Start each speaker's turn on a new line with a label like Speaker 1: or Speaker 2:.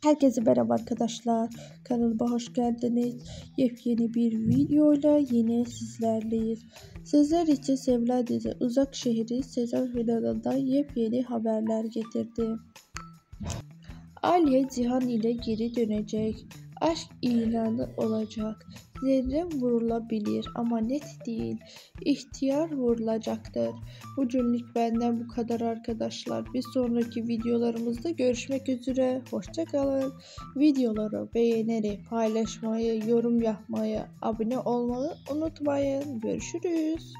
Speaker 1: Herkese merhaba arkadaşlar. Kanalıma hoş geldiniz. Yepyeni bir videoyla yine sizlerleyiz. Sizler için sevilen dizi Uzak Şehri sezon finalından yepyeni haberler getirdi. Aliye Cihan ile geri dönecek. Aşk ilanı olacak. Zerre vurulabilir ama net değil. İhtiyar vurulacaktır. Bugünlük benden bu kadar arkadaşlar. Bir sonraki videolarımızda görüşmek üzere. Hoşça kalın. Videoları beğenerek paylaşmayı, yorum yapmayı, abone olmayı unutmayın. Görüşürüz.